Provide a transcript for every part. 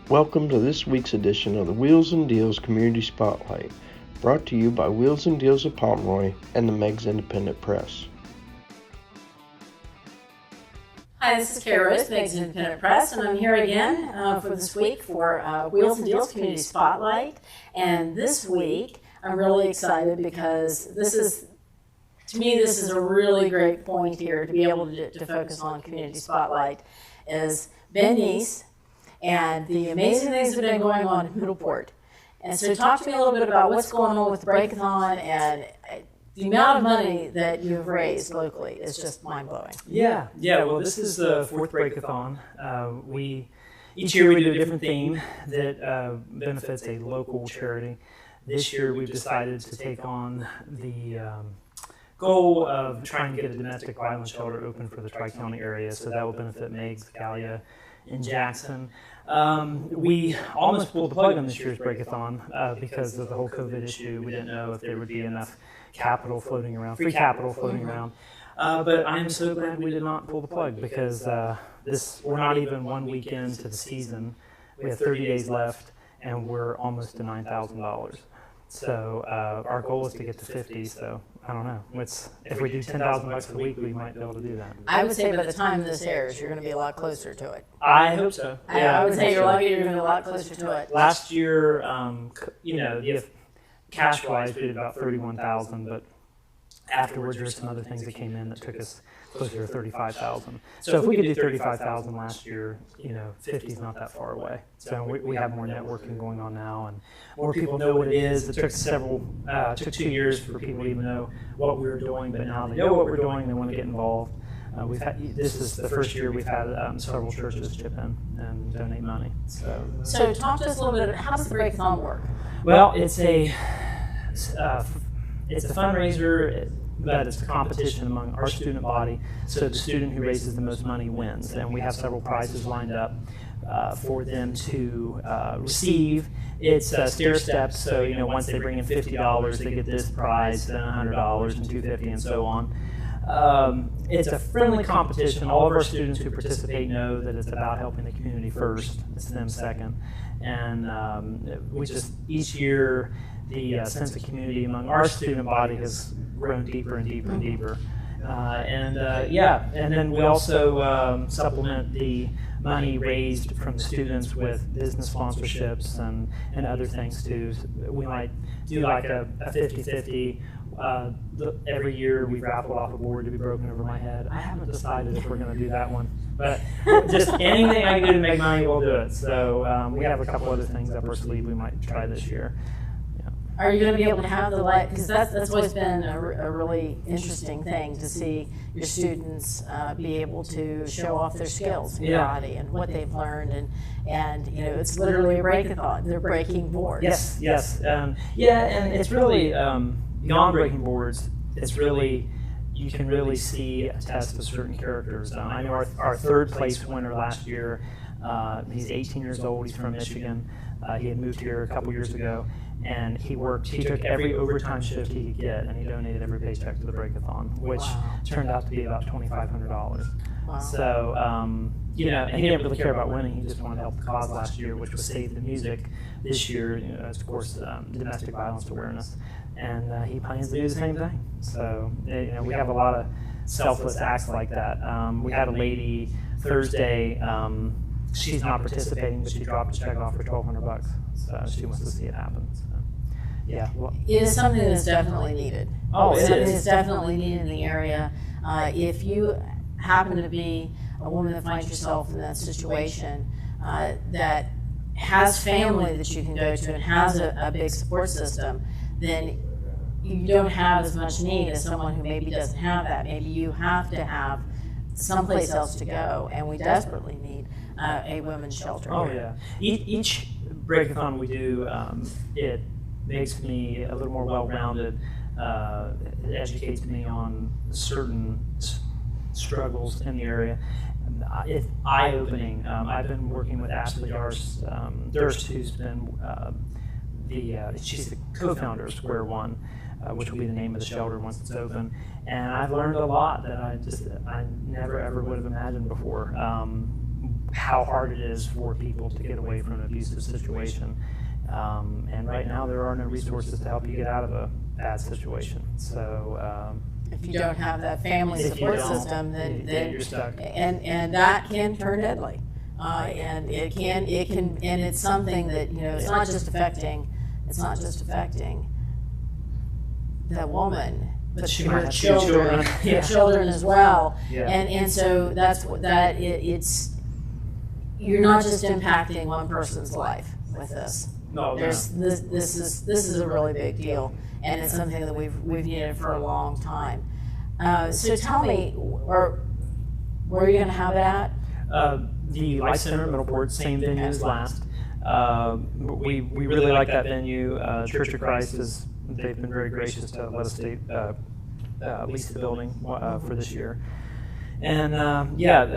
Welcome to this week's edition of the Wheels and Deals Community Spotlight, brought to you by Wheels and Deals of Pomeroy and the Meg's Independent Press. Hi, this is Kara Rose, Meg's Independent Press, and I'm here again for this week for Wheels and Deals Community Spotlight. And this week, I'm really excited because to me, this is a really great point here to be able to focus on Community Spotlight, is Ben Nease and the amazing things that have been going on in Middleport. And so talk to me a little bit about what's going on with the Breakathon, and the amount of money that you've raised locally is just mind-blowing. Yeah. Well, this is the fourth Breakathon. Each year we do a different theme that benefits a local charity. This year we've decided to take on the goal of trying to get a domestic violence shelter open for the Tri-County area, so that will benefit Meigs, Gallia, and Jackson. We almost pulled the plug on this year's Breakathon because of the whole COVID issue. We didn't know if there would be enough capital floating around, free capital floating around. But I'm so glad we did not pull the plug because we're not even 1 week into the season. We have 30 days left and we're almost to $9,000. So our goal is to get to 50. So I don't know. If we do $10,000 a week, we might be able to do that. I would say by the time this airs, you're going to be a lot closer to it. I hope so. I would say you're lucky you're going to be a lot closer to it. Last year, cash-wise, we did about $31,000, but afterwards there's some other things that came in that took us closer to $35,000. So if we could do $35,000 last year, 50 is not that far away. So we have more networking going on now, and more people know what it is. It took 2 years for people to even know what we were doing, but now they know what we're doing. They want to get involved. This is the first year we've had several churches chip in and donate money. So talk to us a little bit. How does the Breakathon work? Well, it's a fundraiser, but it's a competition among our student body. So the student who raises the most money wins, and we have several prizes lined up for them to receive. It's stair steps. So once they bring in $50, they get this prize, then $100 and $250, and so on. It's a friendly competition. All of our students who participate know that it's about helping the community first. It's them second. And each year, the sense of community among our student body has grown deeper and deeper and deeper. And then we also supplement the money raised from the students with business sponsorships and other things too. We might do like a 50-50. Every year we raffle off a board to be broken over my head. I haven't decided if we're going to do that one, but just anything I can do to make money, we'll do it. So we have a couple other things up our sleeve we might try this year. Are you going to be able to have the light? Because that's always been a really interesting thing to see your students be able to show off their skills in karate and what they've learned, and it's literally a breakathon. They're breaking boards. Yes. And it's really beyond breaking boards. It's really you can really see a test of certain characters. I know our third place winner last year. He's 18 years old. He's from Michigan. He had moved here a couple years ago. And he took every overtime shift he could get, and he donated every paycheck to the Breakathon, which turned out to be about $2,500. Wow. So, and he didn't really care about winning. He just wanted to help the cause last year, which was Save the Music. This year, it's, of course, domestic violence awareness. And he plans to do the same thing. So, we have a lot of selfless acts like that. We had a lady Thursday, she's not participating, but she dropped a check off for $1,200. So she wants to see it happen. So, yeah. Well, it is something that's definitely needed. Oh, it something is. that's definitely needed in the area. If you happen to be a woman that finds yourself in that situation, that has family that you can go to and has a big support system, then you don't have as much need as someone who maybe doesn't have that. Maybe you have to have someplace else to go, and we desperately need a women's shelter. Oh, yeah. Each Breakathon we do, it makes me a little more well-rounded. It educates me on certain struggles in the area. It's eye-opening. I've been working with Ashley Durst, who's been she's the co-founder of Square One, which will be the name of the shelter once it's open. And I've learned a lot that I never ever would have imagined before. how hard it is for people to get away from an abusive situation. And right now there are no resources to help you get out of a bad situation. So if you don't have that family support system, then you're stuck. And that can turn deadly. And it can, and it's something that, it's not just affecting the woman, but She her might have two children, children. children as well. Yeah. And so that's what it's, you're not just impacting one person's life with this. No, This is a really big deal, and it's something that we've needed for a long time. So tell me, where are you going to have it at? The Life Center in Middleport, same venue as last. We really like that venue. Church of Christ they've been very gracious to let us lease the building for this year. And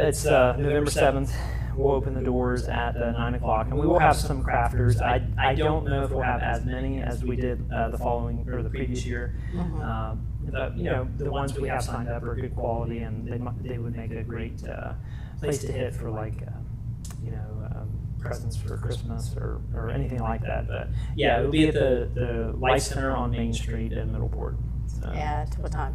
it's November 7th. We'll open the doors at 9 o'clock, and we will have some crafters. I don't know if we'll have as many as we did the previous year. But the ones we have signed up are good quality, and they would make a great place to hit for presents for Christmas or anything like that. But yeah, it'll be at the Life Center on Main Street in Middleport. So, At what time?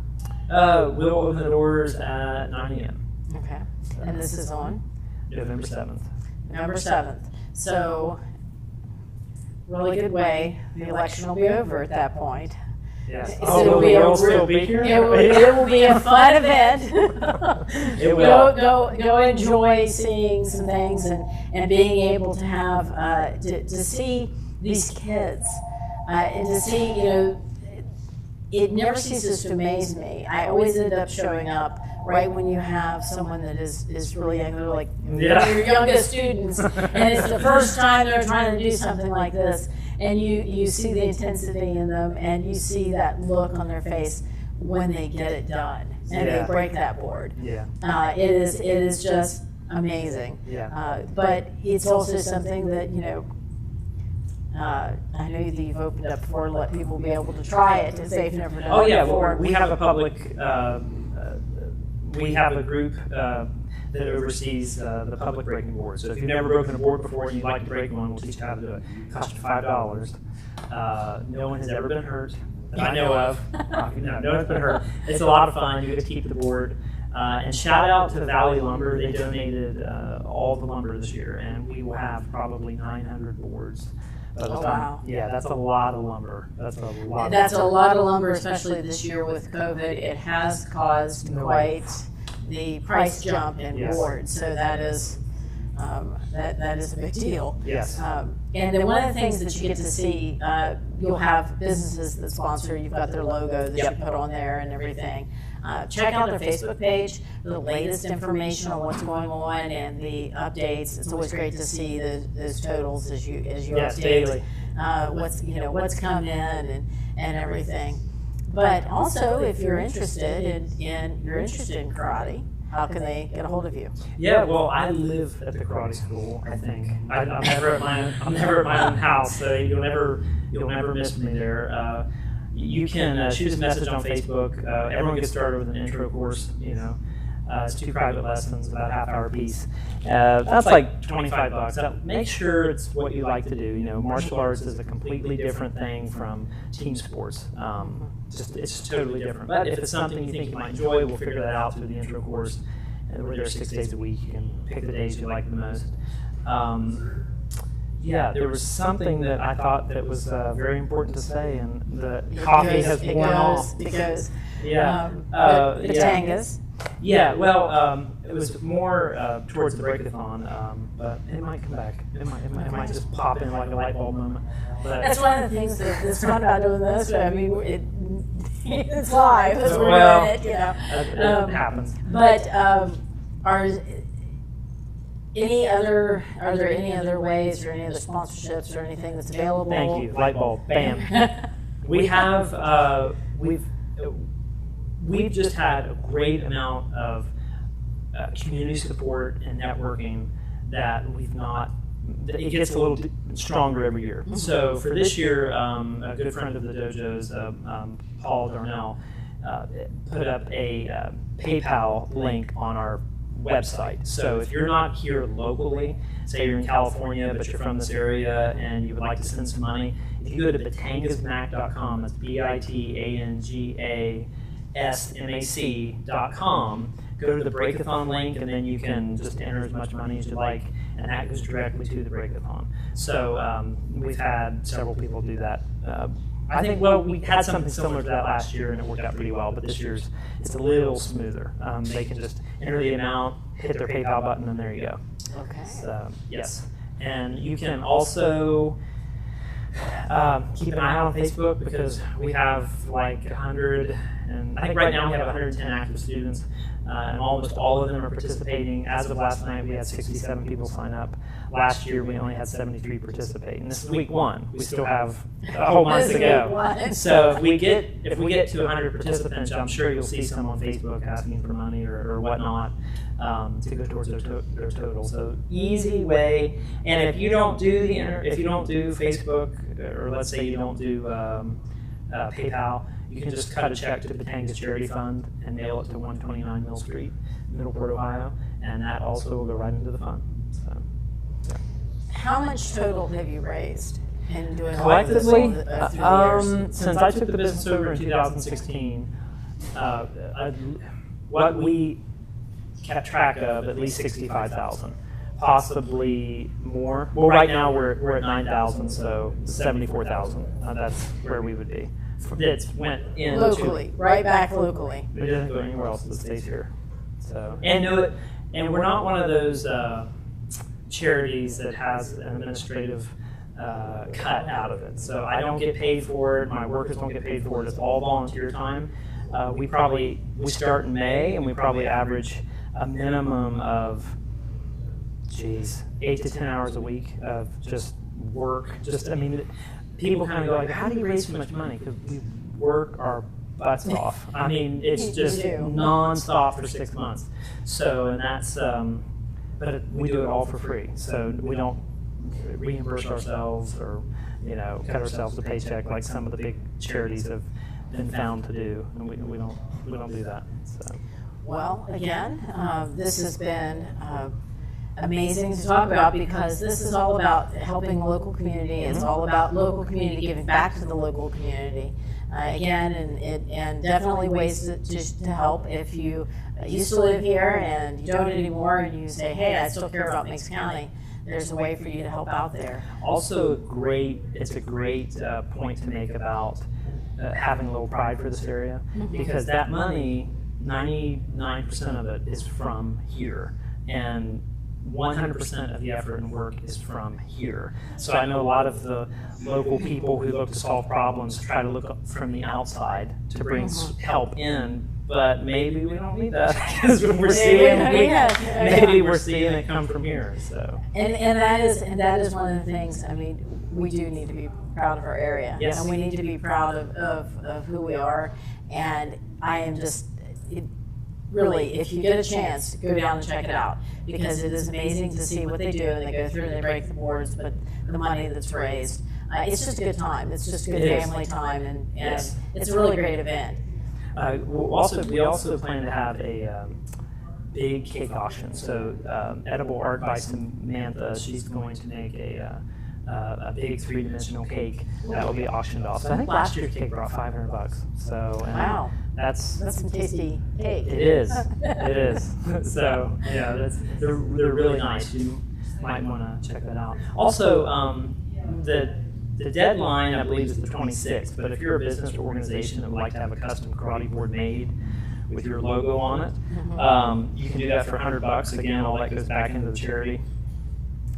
We'll open the doors at 9 a.m. Okay. And this is on? November 7th. November 7th. So, really good way. The election will be over at that point. Yes. Will we'll still be here? It will be a fun event. It will. Go enjoy seeing some things and being able to have to see these kids and to see, it never ceases to amaze me. I always end up showing up right when you have someone that is really young. They're like your youngest students, and it's the first time they're trying to do something like this. And you see the intensity in them, and you see that look on their face when they get it done, and they break that board. Yeah. It is just amazing. Yeah. But it's also something that, I know that you've opened up for to let people be able to try it if they've never done it before. Well, we have a public, we have a group that oversees the public breaking board. So if you've never broken a board before and you'd like to break one, we'll teach you how to do it. It costs you $5. No one has ever been hurt that I know of. No one's been hurt. It's a lot of fun. You get to keep the board. And shout out to Valley Lumber. They donated all the lumber this year, and we will have probably 900 boards. Wow. Yeah, that's a lot of lumber. That's a lot. That's a lot of lumber, especially this year with COVID. It has caused quite the price jump in boards, so that is that is a big deal. Yes. And then one of the things that you get to see, you'll have businesses that sponsor. You've got their logo that you put on there and everything. Check out their Facebook page for the latest information on what's going on and the updates. It's always great to see those totals as you update daily. What's come in and everything. But also, if you're interested in karate, how can they get a hold of you? Yeah, well, I live at the karate school. I think I'm never at my own house, so you'll never miss me there. You can shoot us a message on Facebook. Everyone gets started with an intro course. It's 2 private lessons, about a half-hour piece. That's like $25. Make sure it's what you like to do. Martial arts is a completely different thing from team sports. It's just totally different. But if it's something you think you might enjoy, we'll figure that out through the intro course. And we're there 6 days a week. You can pick the days you like the most. There was something that I thought that was very important to say, and the coffee has worn off. Because Bitangas. Yeah, well, it was more towards the Breakathon, but it might come back. It might just pop in like a light bulb moment. But that's one of the things that's fun about doing this. I mean, it's live. That's doing it. It happens. But are there any other ways or any other sponsorships or anything that's available? Thank you. Light bulb. Bam. We have we've just had a great amount of community support and networking that it gets a little stronger every year. Mm-hmm. So for this year, a good friend of the dojo's, Paul Darnell, put up a PayPal link on our website. So if you're not here locally, say you're in California, but you're from this area and you would like to send some money, if you go to bitangasmac.com, that's bitangasmac.com, go to the Breakathon link, and then you can just enter as much money as you like, and that goes directly to the Breakathon. So we've had several people do that. I think, well, we had something similar to that last year, and it worked out pretty well, but this year's, it's a little smoother. They can just enter the amount, hit their PayPal button, and there you go. Okay. So, yes. And you can also keep an eye out on Facebook, because we have like 100, and I think right now we have 110 active students, and almost all of them are participating. As of last night, we had 67 people sign up. Last year, we only had 73 participate, and this is week 1. We still have a whole month to go. So if we get to 100 participants, I'm sure you'll see some on Facebook asking for money or whatnot to go towards their total. So easy way. And if you don't do Facebook, or let's say you don't do PayPal, you can just cut a check to Bitanga Charity Fund and mail it to 129 Mill Street, Middleport, Ohio, and that also will go right into the fund. So, yeah. How much total have you raised in doing collectively? All this through the years? Since I took the business over in 2016, what we kept track of, at least 65,000. Possibly more. Well, right now we're at 9,000, so 74,000. That's where we would be. It went in Locally, right back locally. It doesn't go anywhere else. It stays here. So and we're not one of those charities that has an administrative cut out of it. So I don't get paid for it. My workers don't get paid for it. It's all volunteer time. We start in May, and we probably average a minimum of 8 to 10 hours a week of just work. People kind of go like, how do you raise so much money? Because we work our butts off. I mean, it's just nonstop for 6 months. So, and that's, but we do it all for free. So we don't reimburse ourselves or, cut ourselves a paycheck like some of the big charities have been found to do. And we don't do that. So. Well, again, this has been amazing to talk about, because this is all about helping the local community. It's all about local community giving back to the local community. Again, and definitely ways to help. If you used to live here and you don't anymore, and you say, hey, I still care about Meigs County, there's a way for you to help out there. Also, it's a great point to make about having a little pride for this area, because that money, 99% of it is from here, and 100% of the effort and work is from here. So I know a lot of the local people who look to solve problems try to look from the outside to bring help in, but maybe we don't need that, because we're seeing it come from here. So and that is one of the things. I mean, we do need to be proud of our area, yes. And we need to be proud of who we are. And I am just. Really, if you get a chance, go down and check it out, because it is amazing to see what they do, and they go through and they break the boards, but the money that's raised, it's just a good time. It's just a good family time, and yes. It's a really great event. We also plan to have a big cake auction. So Edible Art by Samantha, she's going to make a big 3-dimensional cake that will be auctioned off. So I think last year's cake brought $500. So wow. That's some tasty cake. It is. It is. So yeah, they're really nice. You might want to check that out. Also, the deadline, I believe, is the 26th. But if you're a business or organization that would like to have a custom karate board made with your logo on it, you can do that for $100. Again, all that goes back into the charity.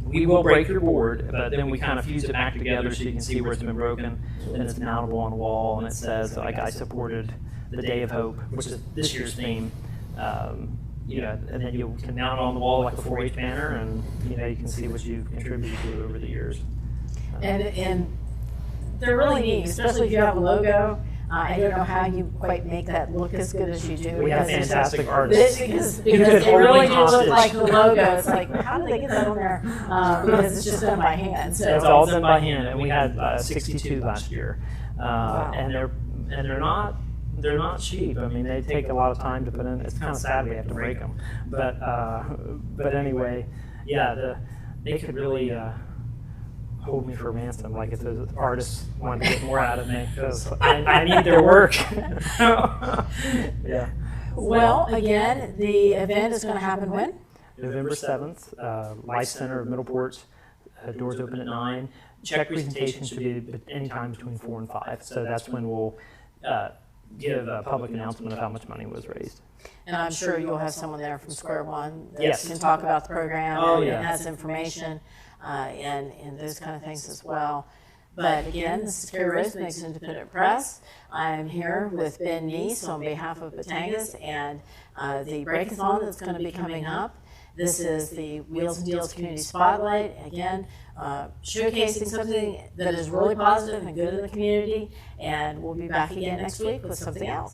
We will break your board, but then we kind of fuse it back together so you can see where it's been broken. Then it's mountable on a wall, and it says, like, I supported the Day of Hope, which is this year's theme. And then you can mount it on the wall like a 4-H banner, and you can see what you've contributed to over the years. And they're really neat, especially if you have a logo. I don't know how you quite make that look as good as you do. We have fantastic artists. Because they really do look like the logo. It's like, how did they get that on there? Because it's just done by hand. So it's all done by hand, and we had 62 last year. Wow. And they're not they're not cheap. I mean, they take a lot of time to put in. It's kind of sad we have to break them, but anyway, yeah, they could really hold me for ransom, like if the artists wanted to get more out of me, because I need their work. Yeah. Well, again, the event is going to happen when? November 7th, Life Center of Middleport. Doors open at 9. Check presentation should be any time between 4 and 5. So that's when we'll give a public announcement of how much money was raised. And I'm sure you'll have someone there from Square One that Yes. can talk about the program Oh, and yeah. has information and those kind of things as well. But again, this is Carrie Rose with Nease Independent Press. I'm here with Ben Nease on behalf of Bitanga's and the Breakathon that's going to be coming up. This is the Wheels and Deals Community Spotlight, again, showcasing something that is really positive and good in the community, and we'll be back again next week with something else.